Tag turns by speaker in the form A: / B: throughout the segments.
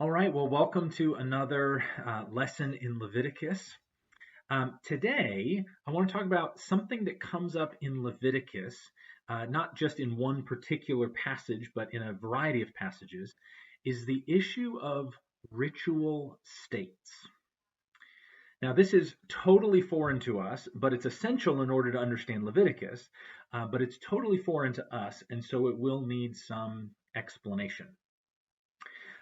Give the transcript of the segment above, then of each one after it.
A: All right, well, welcome to another lesson in Leviticus. Today, I want to talk about something that comes up in Leviticus, not just in one particular passage, but in a variety of passages, is the issue of ritual states. Now, this is totally foreign to us, but it's essential in order to understand Leviticus, but it's totally foreign to us, and so it will need some explanation.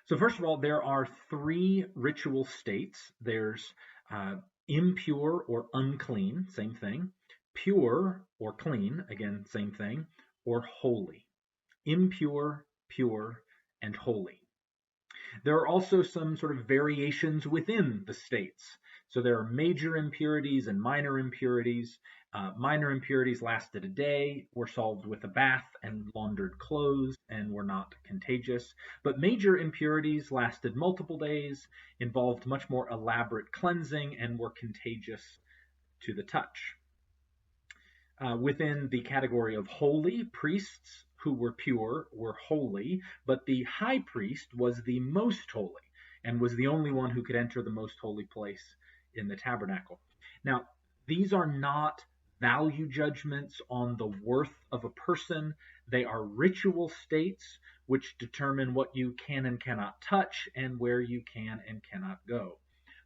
A: So first of all, there are three ritual states. There's impure or unclean, same thing. Pure or clean, again, same thing. Or holy. Impure, pure, and holy. There are also some sort of variations within the states. So there are major impurities and minor impurities. Minor impurities lasted a day, were solved with a bath and laundered clothes, and were not contagious. But major impurities lasted multiple days, involved much more elaborate cleansing, and were contagious to the touch. Within the category of holy, priests who were pure were holy, but the high priest was the most holy and was the only one who could enter the most holy place in the tabernacle. Now, these are not value judgments on the worth of a person. They are ritual states which determine what you can and cannot touch and where you can and cannot go.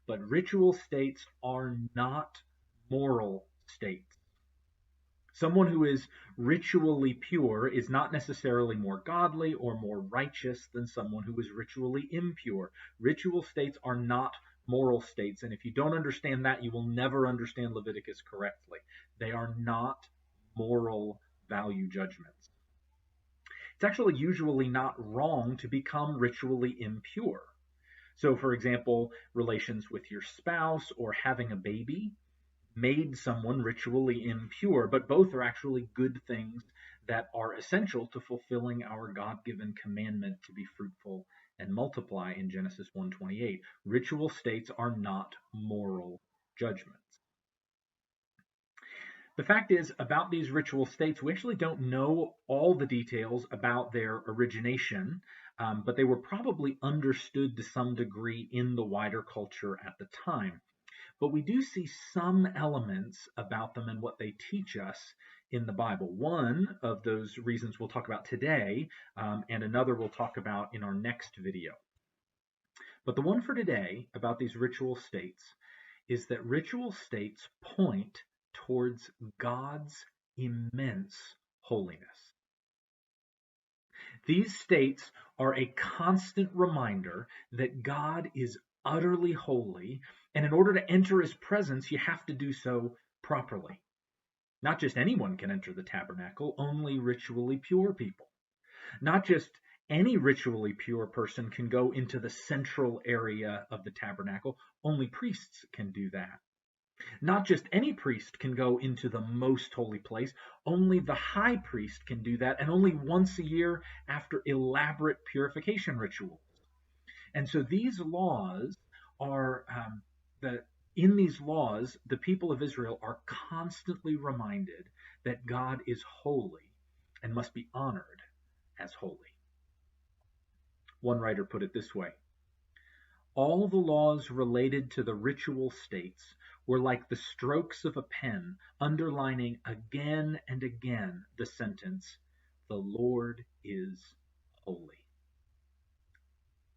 A: But ritual states are not moral states. Someone who is ritually pure is not necessarily more godly or more righteous than someone who is ritually impure. Ritual states are not moral states, and if you don't understand that, you will never understand Leviticus correctly. They are not moral value judgments. It's actually usually not wrong to become ritually impure. So, for example, relations with your spouse or having a baby made someone ritually impure, but both are actually good things that are essential to fulfilling our God-given commandment to be fruitful and multiply in Genesis 1:28. Ritual states are not moral judgments. The fact is, about these ritual states, we actually don't know all the details about their origination, but they were probably understood to some degree in the wider culture at the time. But we do see some elements about them and what they teach us in the Bible. One of those reasons we'll talk about today, and another we'll talk about in our next video. But the one for today about these ritual states is that ritual states point towards God's immense holiness. These states are a constant reminder that God is utterly holy, and in order to enter his presence, you have to do so properly. Not just anyone can enter the tabernacle, only ritually pure people. Not just any ritually pure person can go into the central area of the tabernacle, only priests can do that. Not just any priest can go into the most holy place, only the high priest can do that, and only once a year after elaborate purification rituals. And so these laws are in these laws, the people of Israel are constantly reminded that God is holy and must be honored as holy. One writer put it this way: all the laws related to the ritual states were like the strokes of a pen, underlining again and again the sentence, "The Lord is holy."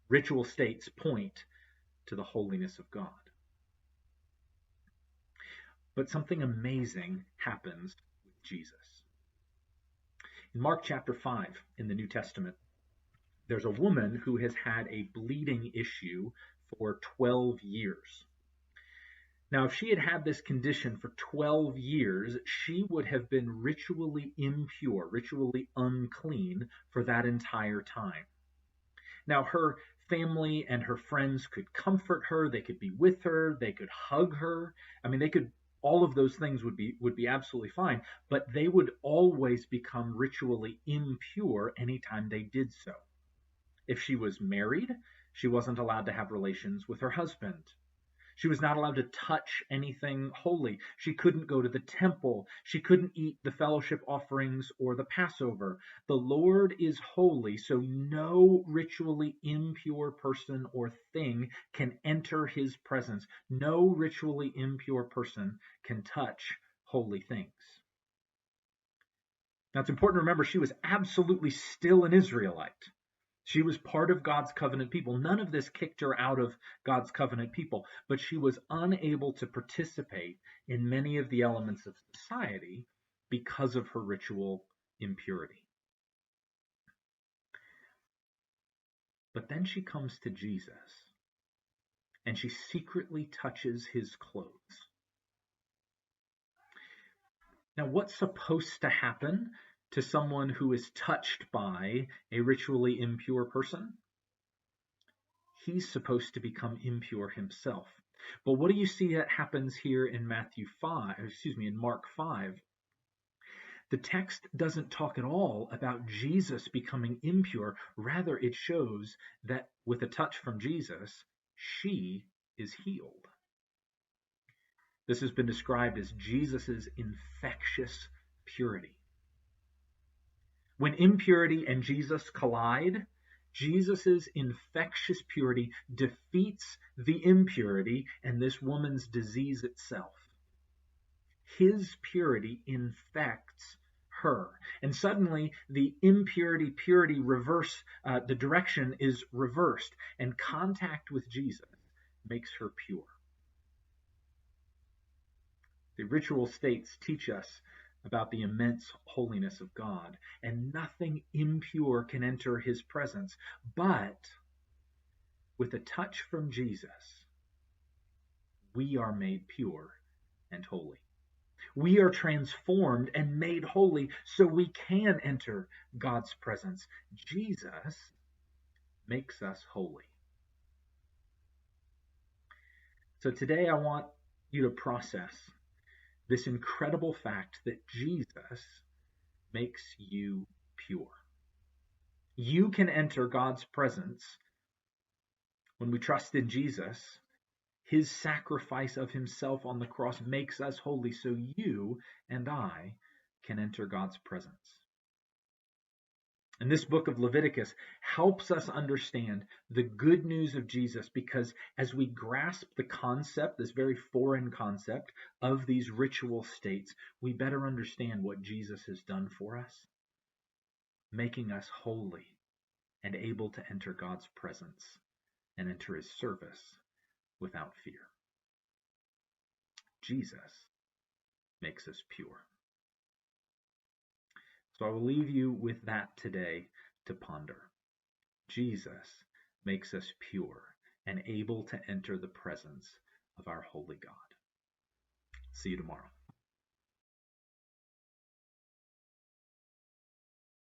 A: Ritual states point to the holiness of God. But something amazing happens with Jesus. In Mark chapter 5 in the New Testament, there's a woman who has had a bleeding issue for 12 years. Now, if she had had this condition for 12 years, she would have been ritually impure, ritually unclean for that entire time. Now, her family and her friends could comfort her, they could be with her, they could hug her. I mean, all of those things would be absolutely fine, but they would always become ritually impure anytime they did so. If she was married, she wasn't allowed to have relations with her husband. She was not allowed to touch anything holy. She couldn't go to the temple. She couldn't eat the fellowship offerings or the Passover. The Lord is holy, so no ritually impure person or thing can enter his presence. No ritually impure person can touch holy things. Now it's important to remember she was absolutely still an Israelite. She was part of God's covenant people. None of this kicked her out of God's covenant people, but she was unable to participate in many of the elements of society because of her ritual impurity. But then she comes to Jesus and she secretly touches his clothes. Now, what's supposed to happen to someone who is touched by a ritually impure person? He's supposed to become impure himself. But what do you see that happens here in in Mark 5? The text doesn't talk at all about Jesus becoming impure. Rather, it shows that with a touch from Jesus, she is healed. This has been described as Jesus' infectious purity. When impurity and Jesus collide, Jesus' infectious purity defeats the impurity and this woman's disease itself. His purity infects her. And suddenly the impurity-purity reverse, the direction is reversed, and contact with Jesus makes her pure. The ritual states teach us about the immense holiness of God, and nothing impure can enter his presence. But with a touch from Jesus, we are made pure and holy. We are transformed and made holy so we can enter God's presence. Jesus makes us holy. So today I want you to process this incredible fact that Jesus makes you pure. You can enter God's presence when we trust in Jesus. His sacrifice of himself on the cross makes us holy so you and I can enter God's presence. And this book of Leviticus helps us understand the good news of Jesus, because as we grasp the concept, this very foreign concept of these ritual states, we better understand what Jesus has done for us, making us holy and able to enter God's presence and enter his service without fear. Jesus makes us pure. So I will leave you with that today to ponder. Jesus makes us pure and able to enter the presence of our holy God. See you tomorrow.